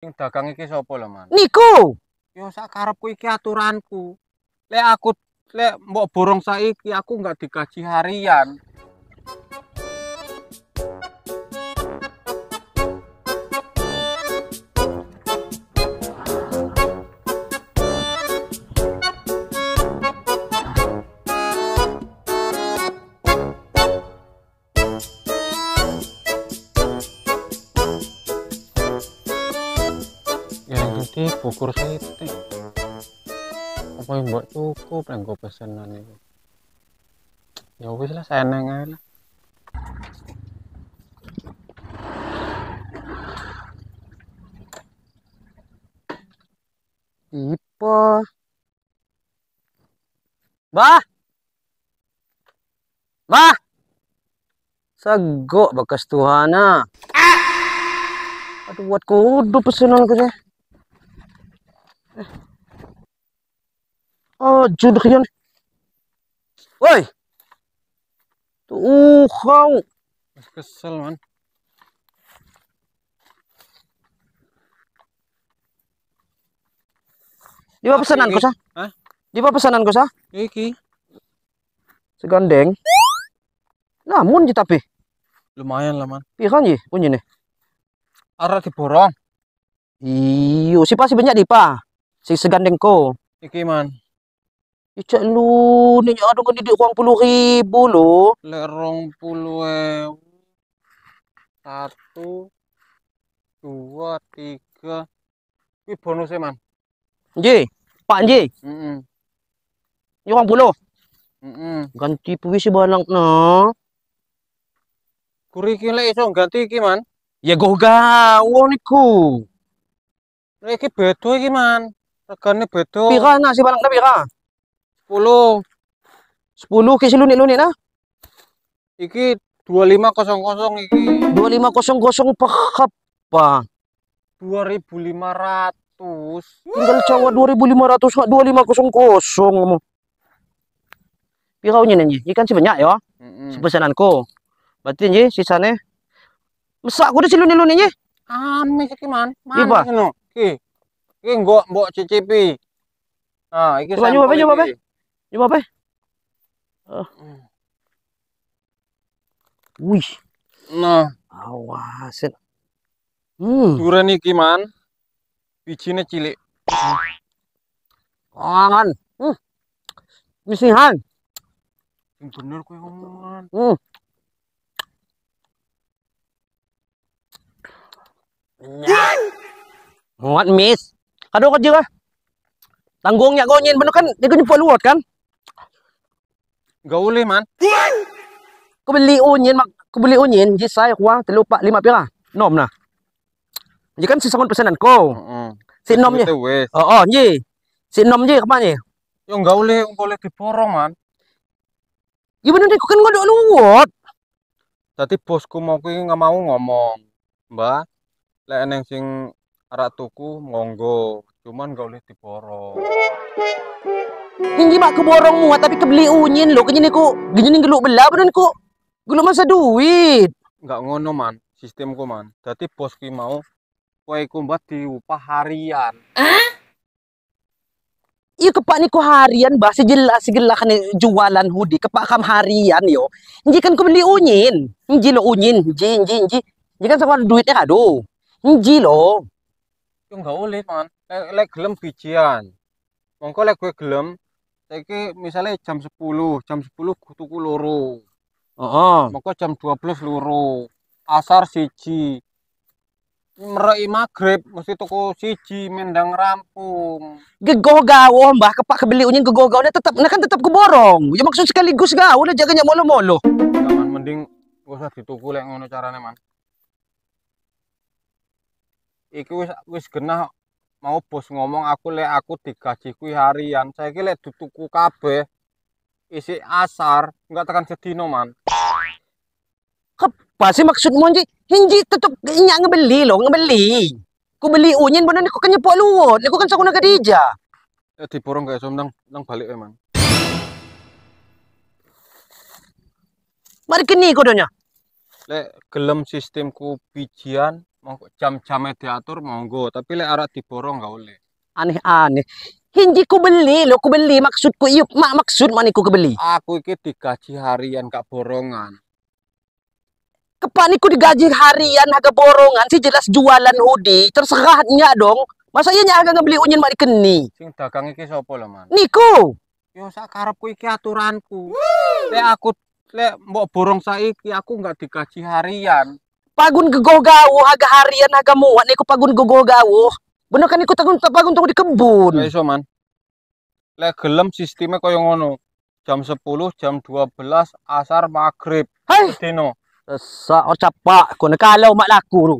Sing dagang iki sapa lho, Man? Niku. Yo sak karepku iki aturanku. Lek mbok borong saiki aku nggak digaji harian. Ya nanti bukur sithik. Apa yang mbok cukup yang gue pesenan itu. Ya wis lah seneng ae lah. Tipe. Bah. Bah. Sagok bekas Tuhana. Aduh, buat kudu pesanan ke saya. Oh, judah yan. Woi. Tuh, kau. Wis kesel, Man. Di bawah pesanan ko sa? Hah? Di bawah pesanan ko sa? Iki Segandeng. Namun ji tapi. lumayan lah, Man. Pikan ji punya nih. Arek diborong. Iyo, si pasti banyak di pa. Si segandeng ko. Iki, Man. Icak lu nih aduh kan didik uang 10.000 lo. Lek 20.000. 1 2 3. Iki bonusnya, Man. Ji, Pak Ji. Heeh. Ini uang 10. Heeh. Ganti puisi balang no. Kuri iki lek iso ganti iki, Man. Ya go gawo niku. Lek iki beda iki, Man. Regane beda. Pira na si balang na pira? 10. 10 ke si lunik-lunik na. Iki 2500 iki. 2500 pa. 2.500. Tinggal cawa 2.500 hak 2500 mo. Pira nya nyi? Ikan si banyak ya. Heeh. Si pesananku. Berarti nyi sisane mesak ku si lunik-lunik nyi. Amis iki, Man. Iya, Pak. Manis ngono. Iki mbok cicipi. Nah, iki Coba sampel coba iki. Coba apa? Wih, Nah, awas. duren iki, Man. Bijine cilik. Angan. Misihan. Sing bener kowe ngomongan. Muat miss. Kado kerja kah? Tanggungnya gonyin bener kan? Dia nyepol luat kan? Enggak boleh, Man. Kau beli unyin, jadi saya uang terlupa 5 pira. Nom nah. Jadi kan sisa pesanan kau. Heeh. Si nomnya. Wes. Oh, ji. Si nom ji kemana? Yo enggak boleh diborong, Man. Ya bener deh, kau kan ngodok luat. Dadi bosku mau kuwi nggak mau ngomong. Mbak, lek eneng sing arek tuku monggo, cuman enggak boleh diborong. Hindi mak keborong muat tapi kebeli unyin lo. Kanya ku, gini geluk belah bener ku. Geluk masa duit. Enggak ngono, Man. Sistemku, Man. Dadi bos ki mau kowe iku mbak diupah harian. Iya kepak niku harian bah sejelas kan jualan hoodie kepak kam harian yo. Inji kan ku beli unyin. Inji lo unyin, inji. Inji kan sama duitnya kado. Inji lo. Yo enggak boleh, Man. Lek gelem bijian. Mongko lek kowe gelem saiki misalnya jam 10 tuku loro. Heeh. Mongko jam 12 loro. Asar siji. Mereki magrib mesti tuku siji mendang rampung. Gegoh gawo mbah kepak kebeli unyin gegoh gawo tetap nah kan tetap keborong. Ya maksud sekaligus gawo udah jaganya molo-molo. Enggak, Man, mending gak usah dituku lek ngono carane, Man. Iki wis genah mau bos ngomong aku digaji kuwi harian. Saiki lek dituku kabeh isi asar, enggak tekan sedino, Man. Apa sih maksudmu Inji? Inji tetap nyak ngebeli. Ku beli unyin bener ku kan nyepok luwot. Ku kan sakuna Khadijah. Diborong gak iso nang balik Man. Mari kini kodonya. Lek gelem sistemku bijian Monggo jam-jamnya diatur monggo, tapi lek arek diborong gak oleh. Aneh-aneh. Hindi ko beli lo, ko beli maksudku iyo, maksud maniku kebeli. Aku iki digaji harian gak borongan. Kepaniku digaji harian harga borongan sih jelas jualan hoodie, terserahnya dong. Masa iya harga ngebeli unyin mak dikeni. Sing dagang iki sapa lho, Man? Niku, Yo sak karepku iki aturanku. Lek mbok borong saiki aku gak digaji harian. pagun gegoh gawo harga harian harga muat niku pagun gegoh gawo. Bener kan niku pagun tunggu di kebun. Gak iso, Man. Lek gelem sistemnya kaya ngono. Jam 10, jam 12, asar, maghrib. Hai, Dino. sesak or capak kono kalau mak laku tu.